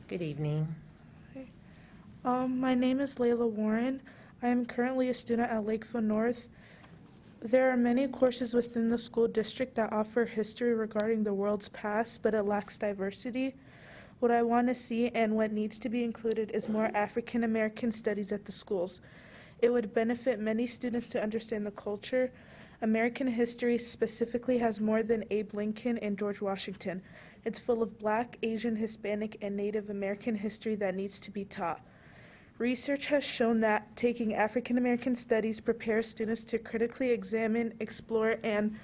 Good evening. My name is Layla Warren. I am currently a student at Lakeville North. There are many courses within the school district that offer history regarding the world's past, but it lacks diversity. What I want to see and what needs to be included is more African American studies at the schools. It would benefit many students to understand the culture. American history specifically has more than Abe Lincoln and George Washington. It's full of Black, Asian, Hispanic, and Native American history that needs to be taught. Research has shown that taking African American studies prepares students to critically examine, explore, and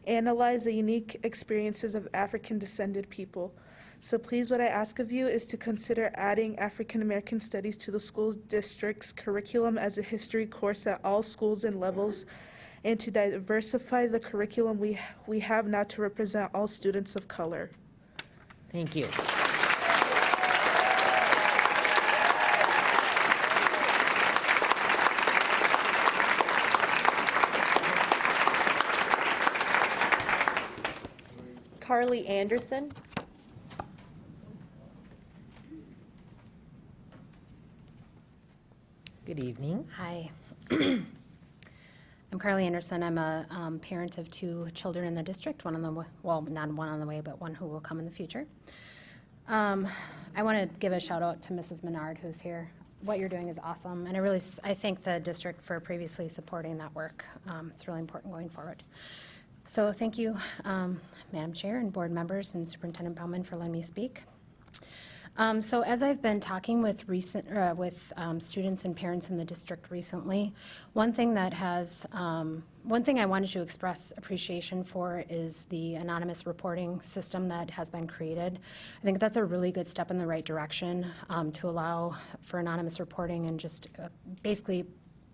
analyze the unique experiences of African descended people. So please, what I ask of you is to consider adding African American studies to the school district's curriculum as a history course at all schools and levels, and to diversify the curriculum we have now to represent all students of color. Thank you. Carly Anderson. Good evening. Hi. I'm Carly Anderson. I'm a parent of 2 children in the district, one on the way, well, not one on the way, but one who will come in the future. I want to give a shout out to Mrs. Menard, who's here. What you're doing is awesome, and I thank the district for previously supporting that work. It's really important going forward. So thank you, Madam Chair and board members and Superintendent Baumann for letting me speak. So as I've been talking with students and parents in the district recently, one thing I wanted to express appreciation for is the anonymous reporting system that has been created. I think that's a really good step in the right direction to allow for anonymous reporting and just basically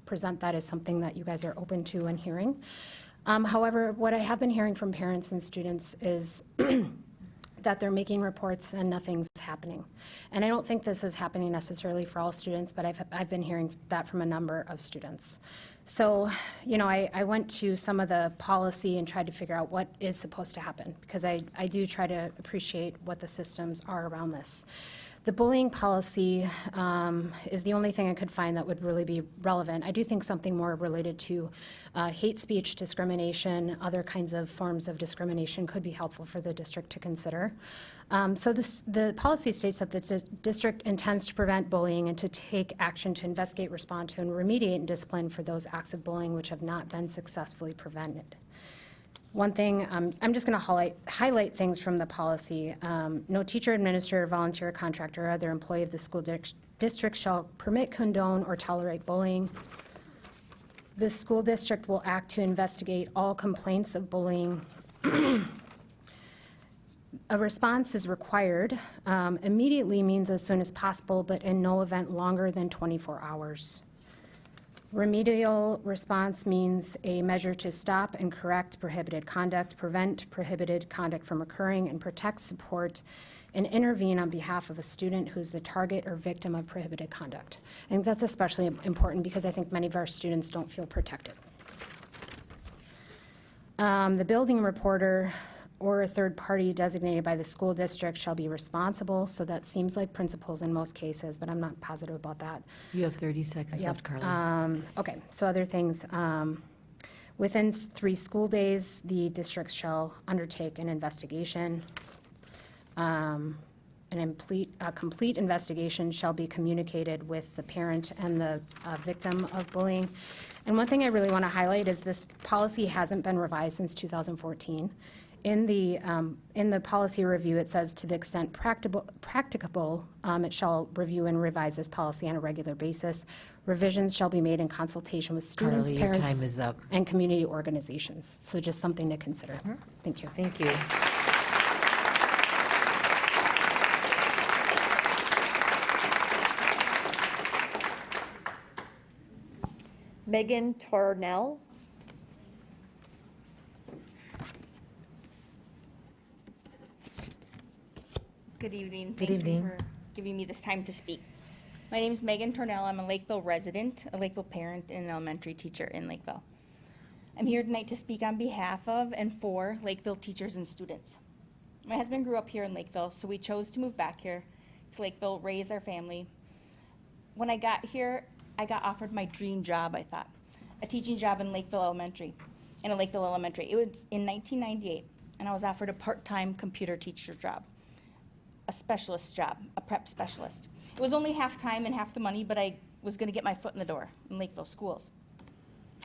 present that as something that you guys are open to and hearing. However, what I have been hearing from parents and students is that they're making reports and nothing's happening. And I don't think this is happening necessarily for all students, but I've been hearing that from a number of students. So, you know, I went to some of the policy and tried to figure out what is supposed to happen, because I do try to appreciate what the systems are around this. The bullying policy is the only thing I could find that would really be relevant. I do think something more related to hate speech, discrimination, other kinds of forms of discrimination could be helpful for the district to consider. So the policy states that the district intends to prevent bullying and to take action to investigate, respond to, and remediate and discipline for those acts of bullying which have not been successfully prevented. One thing, I'm just going to highlight things from the policy. No teacher, administrator, volunteer, contractor, or other employee of the school district shall permit, condone, or tolerate bullying. The school district will act to investigate all complaints of bullying. A response is required. Immediately means as soon as possible, but in no event longer than 24 hours. Remedial response means a measure to stop and correct prohibited conduct, prevent prohibited conduct from occurring, and protect, support, and intervene on behalf of a student who's the target or victim of prohibited conduct. I think that's especially important because I think many of our students don't feel protected. The building reporter or a third party designated by the school district shall be responsible. So that seems like principals in most cases, but I'm not positive about that. You have 30 seconds left, Carly. Okay, so other things. Within 3 school days, the district shall undertake an investigation. A complete investigation shall be communicated with the parent and the victim of bullying. And one thing I really want to highlight is this policy hasn't been revised since 2014. In the policy review, it says to the extent practicable, it shall review and revise this policy on a regular basis. Revisions shall be made in consultation with students, Carly, parents, your time is up. and community organizations. So just something to consider. Thank you. Thank you. Megan Tornell. Good evening. Good Thank evening. you for giving me this time to speak. My name is Megan Tornell. I'm a Lakeville resident, a Lakeville parent, and an elementary teacher in Lakeville. I'm here tonight to speak on behalf of and for Lakeville teachers and students. My husband grew up here in Lakeville, so we chose to move back here to Lakeville, raise our family. When I got here, I got offered my dream job, I thought, a teaching job in Lakeville Elementary. It was in 1998, and I was offered a part-time computer teacher job, a specialist job, a prep specialist. It was only half time and half the money, but I was going to get my foot in the door in Lakeville schools.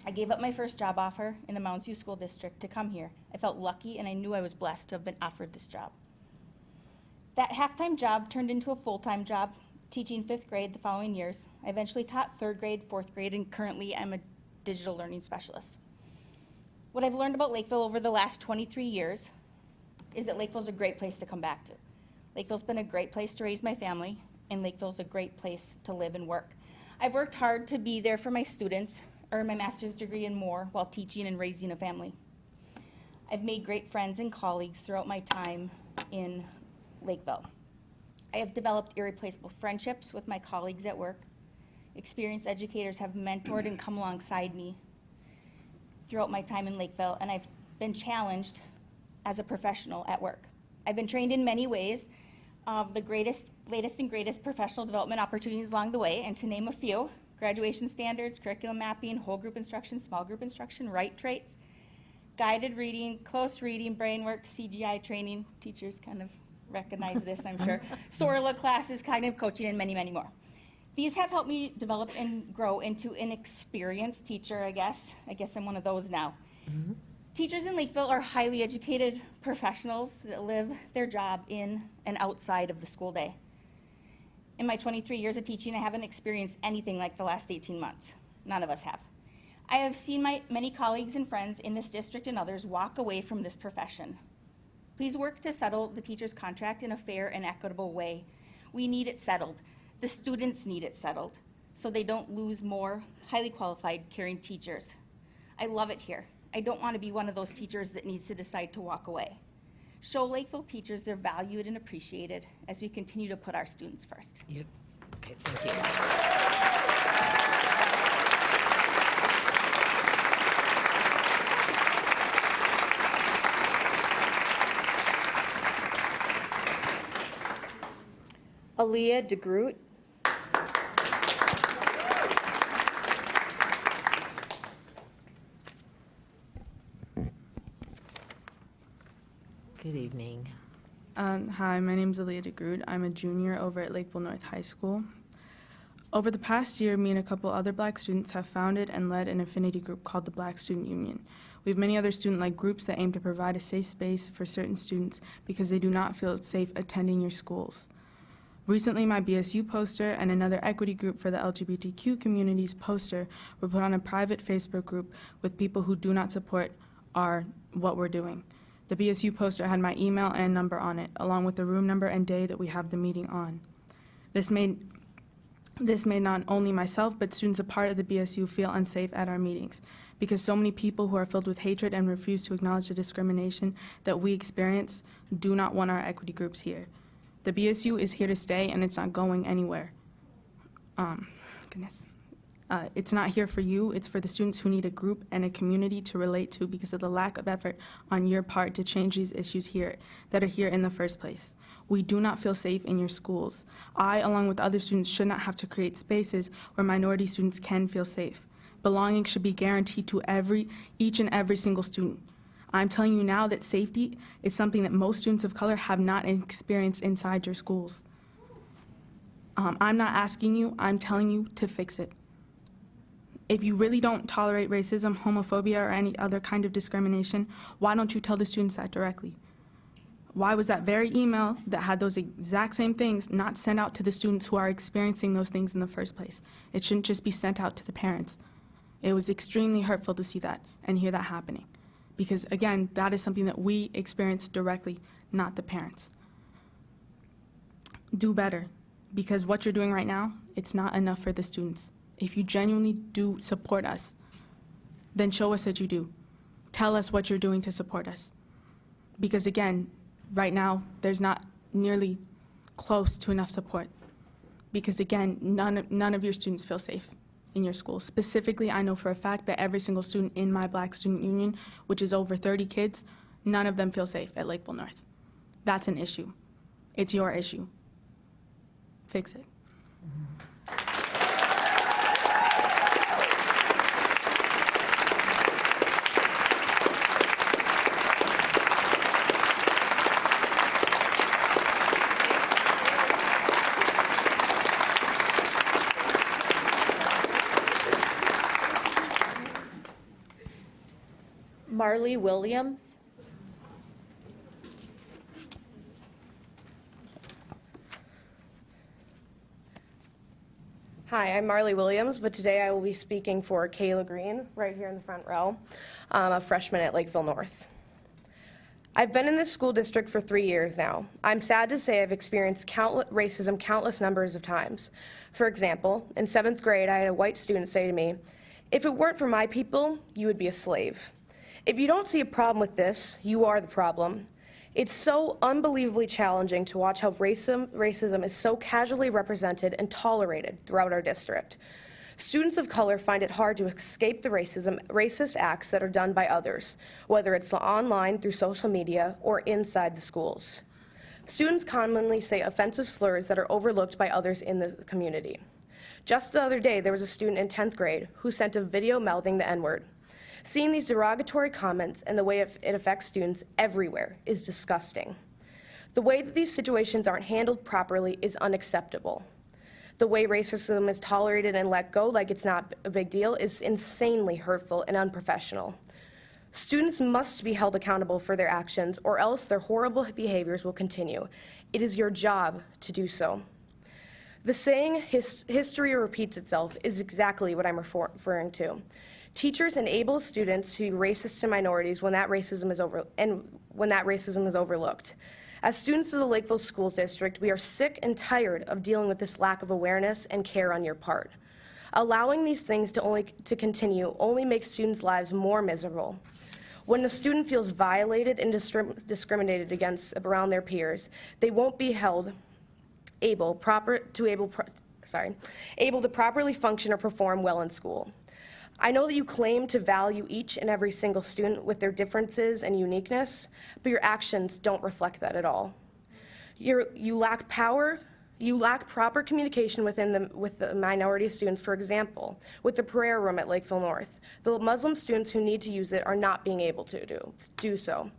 I gave up my first job offer in the Mounds View School District to come here. I felt lucky, and I knew I was blessed to have been offered this job. That half-time job turned into a full-time job, teaching 5th grade the following years. I eventually taught 3rd grade, 4th grade, and currently I'm a digital learning specialist. What I've learned about Lakeville over the last 23 years is that Lakeville's a great place to come back to. Lakeville's been a great place to raise my family, and Lakeville's a great place to live and work. I've worked hard to be there for my students, earn my master's degree and more while teaching and raising a family. I've made great friends and colleagues throughout my time in Lakeville. I have developed irreplaceable friendships with my colleagues at work. Experienced educators have mentored and come alongside me throughout my time in Lakeville, and I've been challenged as a professional at work. I've been trained in many ways of the latest and greatest professional development opportunities along the way, and to name a few: graduation standards, curriculum mapping, whole group instruction, small group instruction, right traits, guided reading, close reading, brain work, CGI training. Teachers kind of recognize this, I'm sure. Sorla classes, cognitive coaching, and many, many more. These have helped me develop and grow into an experienced teacher, I guess. I guess I'm one of those now. Mm-hmm. Teachers in Lakeville are highly educated professionals that live their job in and outside of the school day. In my 23 years of teaching, I haven't experienced anything like the last 18 months. None of us have. I have seen my many colleagues and friends in this district and others walk away from this profession. Please work to settle the teacher's contract in a fair and equitable way. We need it settled. The students need it settled so they don't lose more highly qualified, caring teachers. I love it here. I don't want to be one of those teachers that needs to decide to walk away. Show Lakeville teachers they're valued and appreciated as we continue to put our students first. Yep. Okay, thank you. Eli DeGroot. Good evening. Hi, my name is Layla DeGroot. I'm a junior over at Lakeville North High School. Over the past year, me and a couple other Black students have founded and led an affinity group called the Black Student Union. We have many other student-led groups that aim to provide a safe space for certain students because they do not feel safe attending your schools. Recently, my BSU poster and another equity group for the LGBTQ community's poster were put on a private Facebook group with people who do not support what we're doing. The BSU poster had my email and number on it, along with the room number and day that we have the meeting on. This made not only myself, but students a part of the BSU feel unsafe at our meetings, because so many people who are filled with hatred and refuse to acknowledge the discrimination that we experience do not want our equity groups here. The BSU is here to stay, and it's not going anywhere. It's not here for you. It's for the students who need a group and a community to relate to because of the lack of effort on your part to change these issues here that are here in the first place. We do not feel safe in your schools. I, along with other students, should not have to create spaces where minority students can feel safe. Belonging should be guaranteed to each and every single student. I'm telling you now that safety is something that most students of color have not experienced inside your schools. I'm not asking you, I'm telling you to fix it. If you really don't tolerate racism, homophobia, or any other kind of discrimination, why don't you tell the students that directly? Why was that very email that had those exact same things not sent out to the students who are experiencing those things in the first place? It shouldn't just be sent out to the parents. It was extremely hurtful to see that and hear that happening. Because again, that is something that we experience directly, not the parents. Do better, because what you're doing right now, it's not enough for the students. If you genuinely do support us, then show us that you do. Tell us what you're doing to support us. Because again, right now, there's not nearly close to enough support. Because again, none of your students feel safe in your school. Specifically, I know for a fact that every single student in my Black Student Union, which is over 30 kids, none of them feel safe at Lakeville North. That's an issue. It's your issue. fix it. Marley Williams. Hi, I'm Marley Williams, but today I will be speaking for Kayla Green, right here in the front row, a freshman at Lakeville North. I've been in this school district for 3 years now. I'm sad to say I've experienced racism countless numbers of times. For example, in 7th grade, I had a white student say to me, "If it weren't for my people, you would be a slave. If you don't see a problem with this, you are the problem." It's so unbelievably challenging to watch how racism is so casually represented and tolerated throughout our district. Students of color find it hard to escape the racist acts that are done by others, whether it's online through social media or inside the schools. Students commonly say offensive slurs that are overlooked by others in the community. Just the other day, there was a student in 10th grade who sent a video mouthing the N-word. Seeing these derogatory comments and the way it affects students everywhere is disgusting. The way that these situations aren't handled properly is unacceptable. The way racism is tolerated and let go like it's not a big deal is insanely hurtful and unprofessional. Students must be held accountable for their actions, or else their horrible behaviors will continue. It is your job to do so. The saying, history repeats itself, is exactly what I'm referring to. Teachers enable students to be racist to minorities when that racism is overlooked. As students of the Lakeville School District, we are sick and tired of dealing with this lack of awareness and care on your part. Allowing these things to continue only makes students' lives more miserable. When a student feels violated and discriminated against around their peers, they won't be held able to properly function or perform well in school. I know that you claim to value each and every single student with their differences and uniqueness, but your actions don't reflect that at all. You lack power. You lack proper communication with the minority students. For example, with the prayer room at Lakeville North, the Muslim students who need to use it are not being able to do so.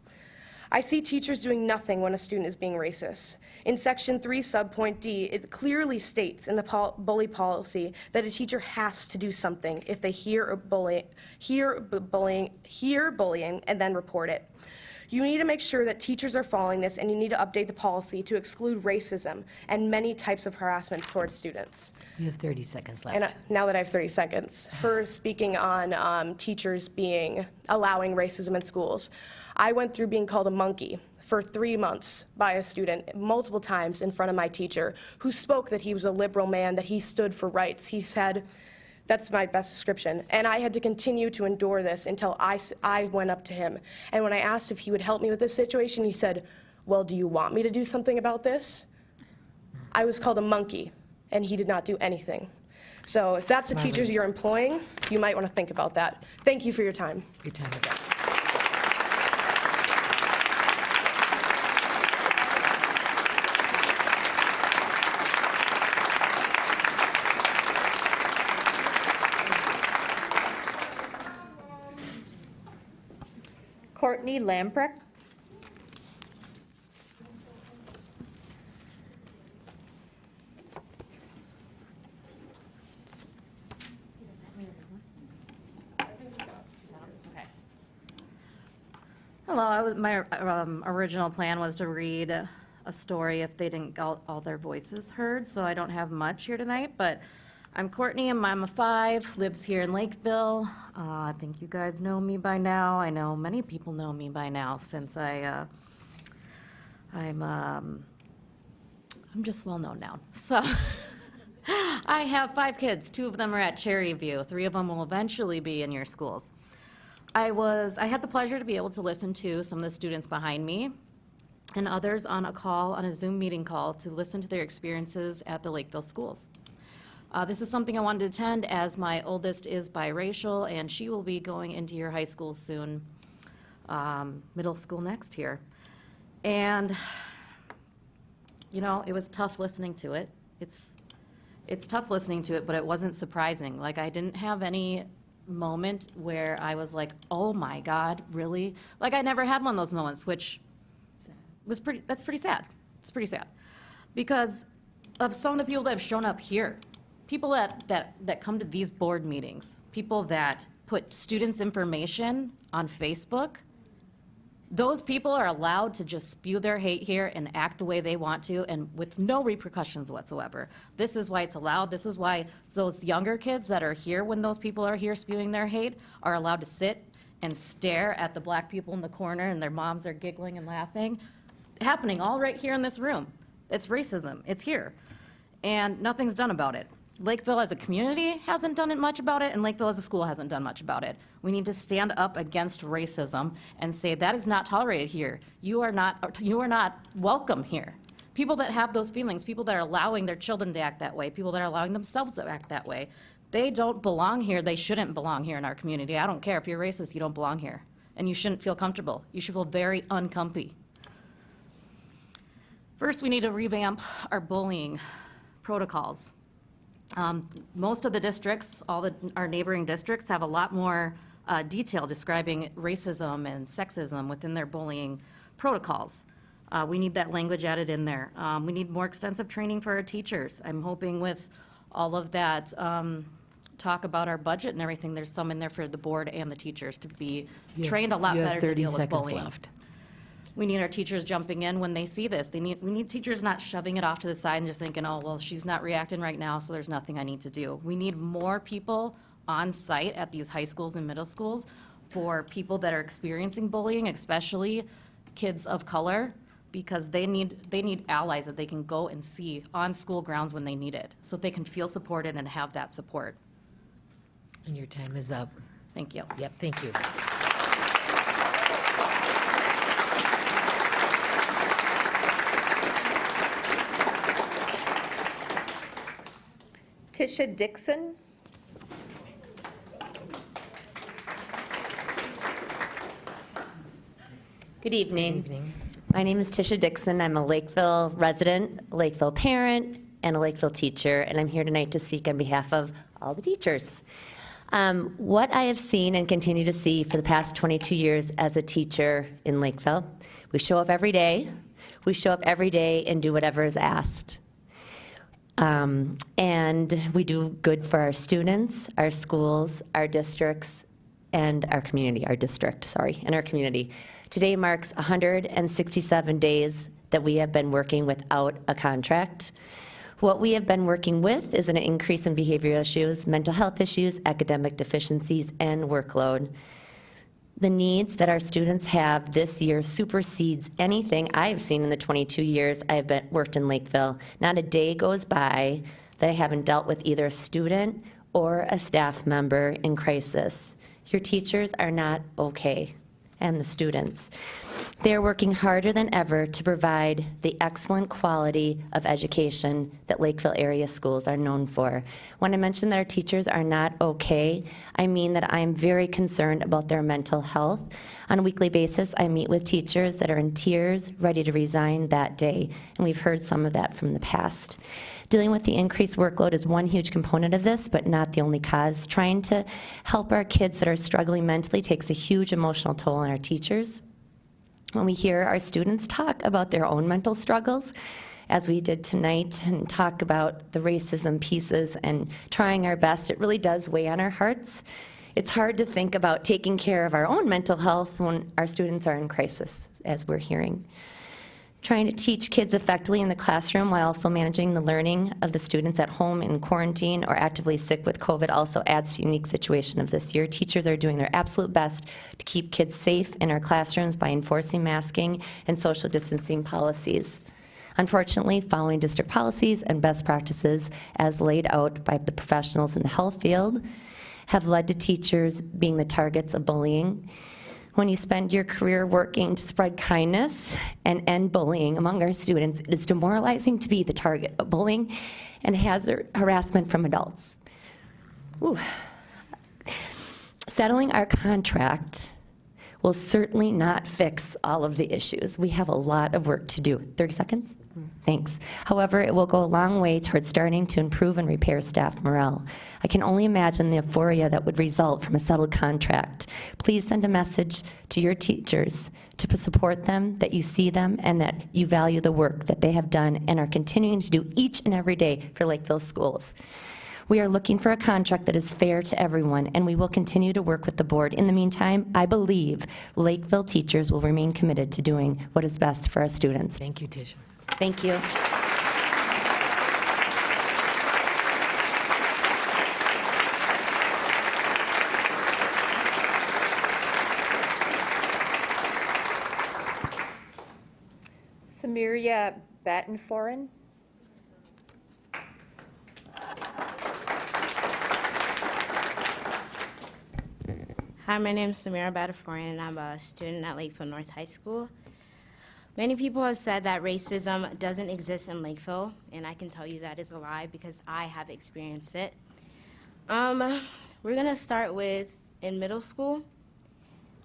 I see teachers doing nothing when a student is being racist. In Section 3, subpoint D, it clearly states in the bully policy that a teacher has to do something if they hear bullying and then report it. You need to make sure that teachers are following this, and you need to update the policy to exclude racism and many types of harassment towards students. You have 30 seconds left. And now that I have 30 seconds, her speaking on teachers allowing racism in schools. I went through being called a monkey for 3 months by a student multiple times in front of my teacher, who spoke that he was a liberal man, that he stood for rights. He said, that's my best description. And I had to continue to endure this until I went up to him. And when I asked if he would help me with this situation, he said, "Well, do you want me to do something about this?" I was called a monkey, and he did not do anything. So if that's the teachers you're employing, you might want to think about that. Thank you for your time. Your time is up. Courtney Lamprecht. Hello, my original plan was to read a story if they didn't get all their voices heard, so I don't have much here tonight, but I'm Courtney, I'm Mama5, lives here in Lakeville. I think you guys know me by now. I know many people know me by now since I'm just well known now. So I have 5 kids. 2 of them are at Cherry View. 3 of them will eventually be in your schools. I had the pleasure to be able to listen to some of the students behind me and others on a Zoom meeting call to listen to their experiences at the Lakeville schools. This is something I wanted to attend as my oldest is biracial and she will be going into your high school soon, middle school next year. And, you know, it was tough listening to it. it's tough listening to it, but it wasn't surprising. Like, I didn't have any moment where I was like, oh my God, really? Like, I never had one of those moments, which that's pretty sad. It's pretty sad. Because of some of the people that have shown up here, people that come to these board meetings, people that put students' information on Facebook, those people are allowed to just spew their hate here and act the way they want to, and with no repercussions whatsoever. This is why it's allowed. This is why those younger kids that are here when those people are here spewing their hate are allowed to sit and stare at the black people in the corner, and their moms are giggling and laughing. Happening all right here in this room. It's racism. It's here. And nothing's done about it. Lakeville as a community hasn't done much about it, and Lakeville as a school hasn't done much about it. We need to stand up against racism and say that is not tolerated here. You are not welcome here. People that have those feelings, people that are allowing their children to act that way, people that are allowing themselves to act that way, they don't belong here. They shouldn't belong here in our community. I don't care if you're racist, you don't belong here. And you shouldn't feel comfortable. You should feel very uncomfy. First, we need to revamp our bullying protocols. Most of the districts, our neighboring districts, have a lot more detail describing racism and sexism within their bullying protocols. We need that language added in there. We need more extensive training for our teachers. I'm hoping with all of that talk about our budget and everything, there's some in there for the board and the teachers to be trained a lot better to deal with bullying. 30 seconds left. We need our teachers jumping in when they see this. We need teachers not shoving it off to the side and just thinking, oh, well, she's not reacting right now, so there's nothing I need to do. We need more people on site at these high schools and middle schools for people that are experiencing bullying, especially kids of color, because they need allies that they can go and see on school grounds when they need it, so they can feel supported and have that support. And your time is up. Thank you. Yep, thank you. Tisha Dixon. Good evening. Good evening. My name is Tisha Dixon. I'm a Lakeville resident, Lakeville parent, and a Lakeville teacher, and I'm here tonight to speak on behalf of all the teachers. What I have seen and continue to see for the past 22 years as a teacher in Lakeville, we show up every day. We show up every day and do whatever is asked. And we do good for our students, our schools, our districts, and our community, and our community. Today marks 167 days that we have been working without a contract. What we have been working with is an increase in behavioral issues, mental health issues, academic deficiencies, and workload. The needs that our students have this year supersedes anything I've seen in the 22 years I've worked in Lakeville. Not a day goes by that I haven't dealt with either a student or a staff member in crisis. Your teachers are not okay, and the students. They're working harder than ever to provide the excellent quality of education that Lakeville area schools are known for. When I mention that our teachers are not okay, I mean that I'm very concerned about their mental health. On a weekly basis, I meet with teachers that are in tears, ready to resign that day, and we've heard some of that from the past. Dealing with the increased workload is one huge component of this, but not the only cause. Trying to help our kids that are struggling mentally takes a huge emotional toll on our teachers. When we hear our students talk about their own mental struggles, as we did tonight, and talk about the racism pieces and trying our best, it really does weigh on our hearts. It's hard to think about taking care of our own mental health when our students are in crisis, as we're hearing. Trying to teach kids effectively in the classroom while also managing the learning of the students at home in quarantine or actively sick with COVID also adds to the unique situation of this year. Teachers are doing their absolute best to keep kids safe in our classrooms by enforcing masking and social distancing policies. Unfortunately, following district policies and best practices as laid out by the professionals in the health field have led to teachers being the targets of bullying. When you spend your career working to spread kindness and end bullying among our students, it is demoralizing to be the target of bullying and harassment from adults. Ooh. Settling our contract will certainly not fix all of the issues. We have a lot of work to do. 30 seconds? Thanks. However, it will go a long way towards starting to improve and repair staff morale. I can only imagine the euphoria that would result from a settled contract. Please send a message to your teachers to support them, that you see them, and that you value the work that they have done and are continuing to do each and every day for Lakeville schools. We are looking for a contract that is fair to everyone, and we will continue to work with the board. In the meantime, I believe Lakeville teachers will remain committed to doing what is best for our students. Thank you, Tisha. Thank you. Samiria Battenforen. Hi, my name is Samira Bataforian, and I'm a student at Lakeville North High School. Many people have said that racism doesn't exist in Lakeville, and I can tell you that is a lie because I have experienced it. We're gonna start with in middle school.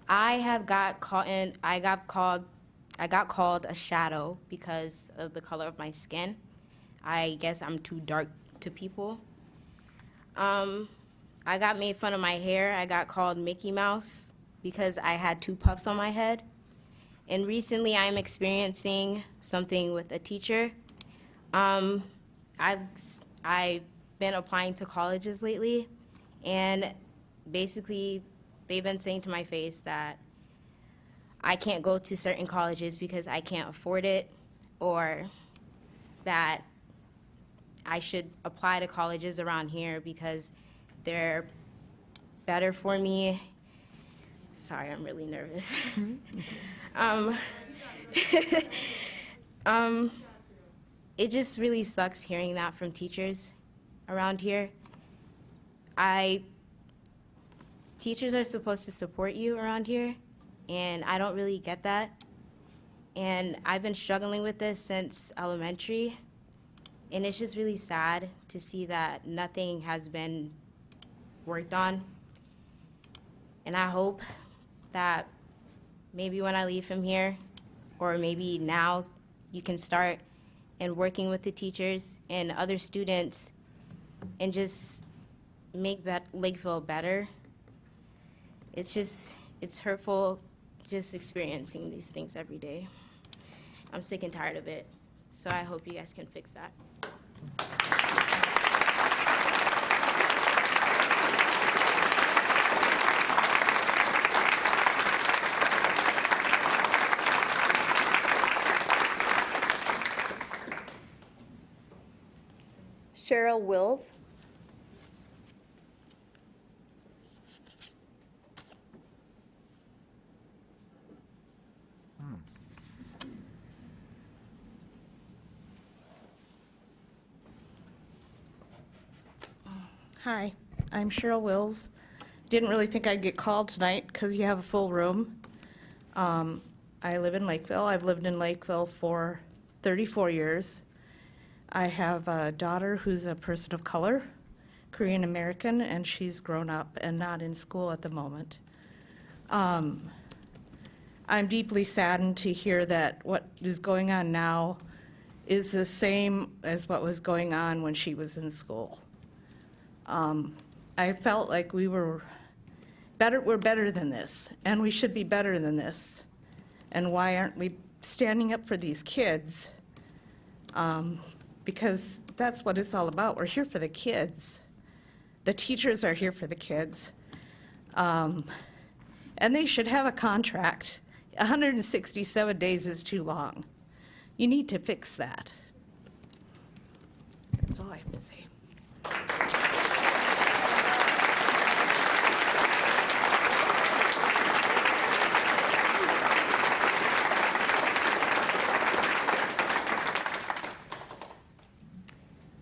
I got called a shadow because of the color of my skin. I guess I'm too dark to people. I got made fun of my hair. I got called Mickey Mouse because I had 2 puffs on my head. And recently I'm experiencing something with a teacher. I've been applying to colleges lately, and basically they've been saying to my face that I can't go to certain colleges because I can't afford it, or that I should apply to colleges around here because they're better for me. Sorry, I'm really nervous. It just really sucks hearing that from teachers around here. Teachers are supposed to support you around here, and I don't really get that. And I've been struggling with this since elementary, and it's just really sad to see that nothing has been worked on. And I hope that maybe when I leave from here, or maybe now, you can start and working with the teachers and other students and just make Lakeville better. It's hurtful just experiencing these things every day. I'm sick and tired of it, so I hope you guys can fix that. Cheryl Wills. Hi, I'm Cheryl Wills. Didn't really think I'd get called tonight because you have a full room. I live in Lakeville. I've lived in Lakeville for 34 years. I have a daughter who's a person of color, Korean American, and she's grown up and not in school at the moment. I'm deeply saddened to hear that what is going on now is the same as what was going on when she was in school. I felt like we're better than this, and we should be better than this. And why aren't we standing up for these kids? Because that's what it's all about. We're here for the kids. The teachers are here for the kids. And they should have a contract. 167 days is too long. You need to fix that. That's all I have to say.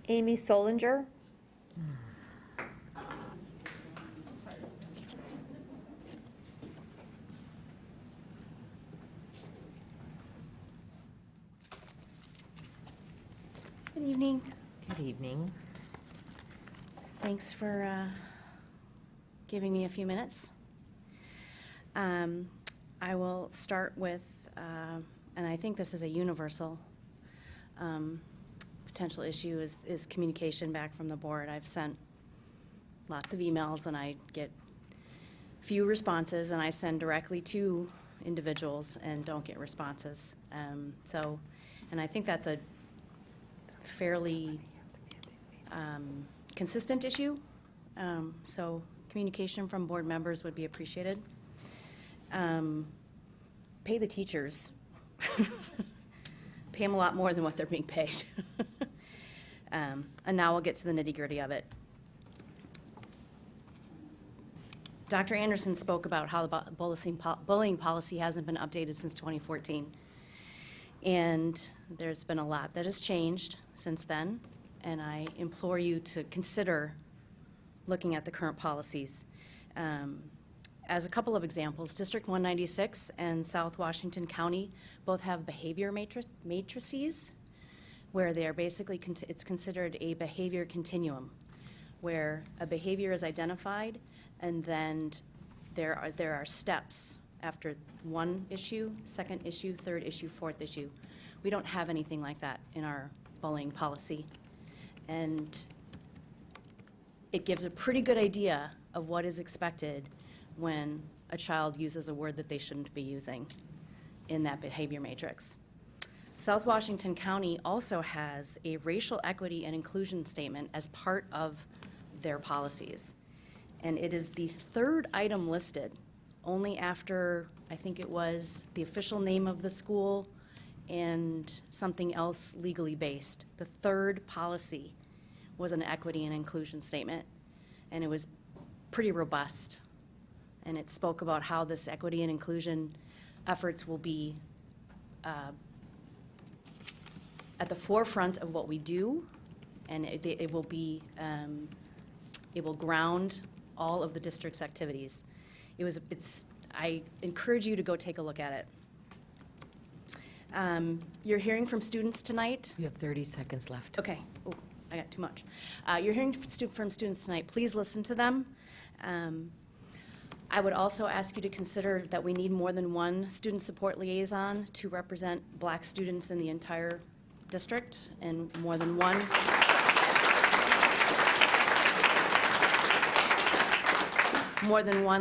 Amy Solinger. Good evening. Good evening. Thanks for giving me a few minutes. I will start with, and I think this is a universal potential issue, is communication back from the board. I've sent lots of emails and I get few responses, and I send directly to individuals and don't get responses. And I think that's a fairly consistent issue. So communication from board members would be appreciated. Pay the teachers. Pay them a lot more than what they're being paid. And now we'll get to the nitty-gritty of it. Dr. Anderson spoke about how the bullying policy hasn't been updated since 2014. And there's been a lot that has changed since then, and I implore you to consider looking at the current policies. As a couple of examples, District 196 and South Washington County both have behavior matrices, where they are basically, it's considered a behavior continuum, where a behavior is identified, and then there are steps after one issue, second issue, third issue, fourth issue. We don't have anything like that in our bullying policy. And it gives a pretty good idea of what is expected when a child uses a word that they shouldn't be using in that behavior matrix. South Washington County also has a racial equity and inclusion statement as part of their policies. And it is the third item listed, only after, I think it was the official name of the school and something else legally based. The third policy was an equity and inclusion statement, and it was pretty robust. And it spoke about how this equity and inclusion efforts will be at the forefront of what we do, and it will be, it will ground all of the district's activities. I encourage you to go take a look at it. You're hearing from students tonight. You have 30 seconds left. Okay. Oh, I got too much. You're hearing from students tonight. Please listen to them. I would also ask you to consider that we need more than one student support liaison to represent Black students in the entire district, and more than one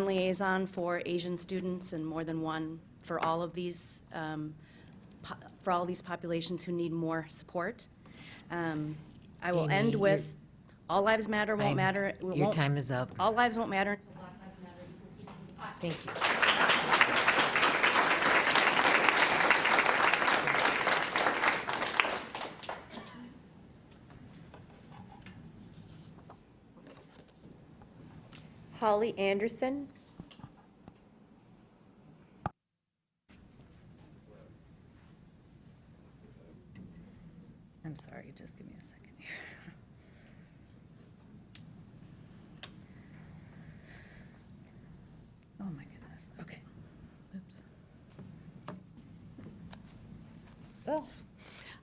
liaison for Asian students, and more than one for all of these populations who need more support. I will Amy, end with, all lives matter won't matter. Your time is up. All lives won't matter until Black lives matter before pieces of pie. Thank you. Holly Anderson. I'm sorry, just give me a second here. Oh my goodness, okay. Oops. Oh.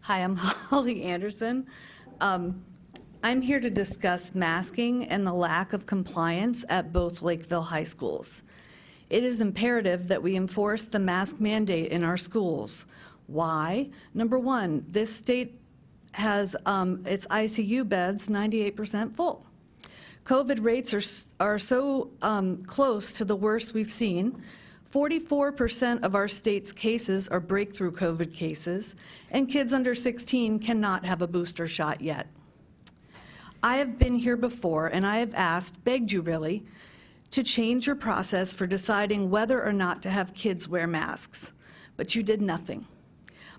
Hi, I'm Holly Anderson. I'm here to discuss masking and the lack of compliance at both Lakeville high schools. It is imperative that we enforce the mask mandate in our schools. Why? Number one, this state has its ICU beds 98% full. COVID rates are so close to the worst we've seen. 44% of our state's cases are breakthrough COVID cases, and kids under 16 cannot have a booster shot yet. I have been here before, and I have asked, begged you really, to change your process for deciding whether or not to have kids wear masks, but you did nothing.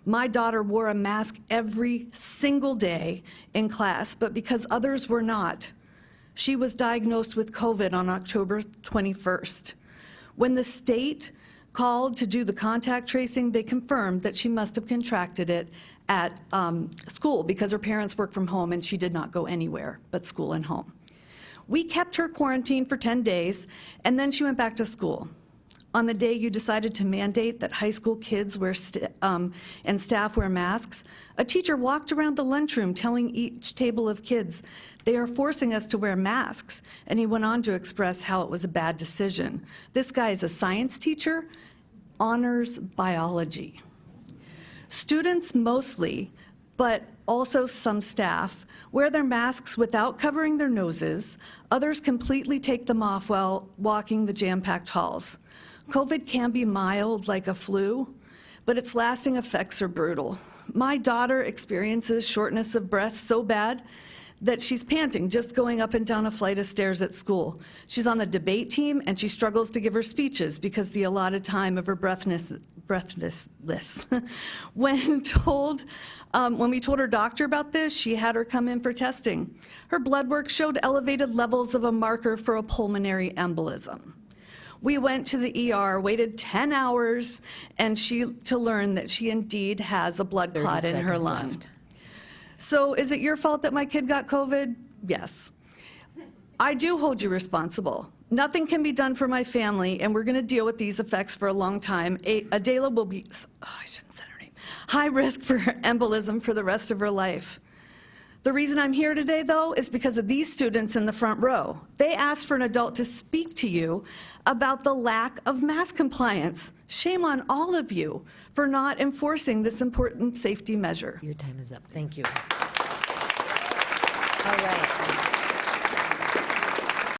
My daughter wore a mask every single day in class, but because others were not, she was diagnosed with COVID on October 21st. When the state called to do the contact tracing, they confirmed that she must have contracted it at school because her parents work from home and she did not go anywhere but school and home. We kept her quarantined for 10 days, and then she went back to school. On the day you decided to mandate that high school kids wear and staff wear masks, a teacher walked around the lunchroom telling each table of kids, "They are forcing us to wear masks," and he went on to express how it was a bad decision. This guy is a science teacher, honors biology. Students mostly, but also some staff, wear their masks without covering their noses. Others completely take them off while walking the jam-packed halls. COVID can be mild, like a flu, but its lasting effects are brutal. My daughter experiences shortness of breath so bad that she's panting just going up and down a flight of stairs at school. She's on the debate team, and she struggles to give her speeches because the allotted time of her breathlessness. When we told her doctor about this, she had her come in for testing. Her blood work showed elevated levels of a marker for a pulmonary embolism. We went to the ER, waited 10 hours, and to learn that she indeed has a blood 30 clot in her seconds lung. left. So is it your fault that my kid got COVID? Yes. I do hold you responsible. Nothing can be done for my family, and we're going to deal with these effects for a long time. Adela will be, I shouldn't say her name, high risk for embolism for the rest of her life. The reason I'm here today, though, is because of these students in the front row. They asked for an adult to speak to you about the lack of mask compliance. Shame on all of you for not enforcing this important safety measure. Your time is up. Thank you. All right.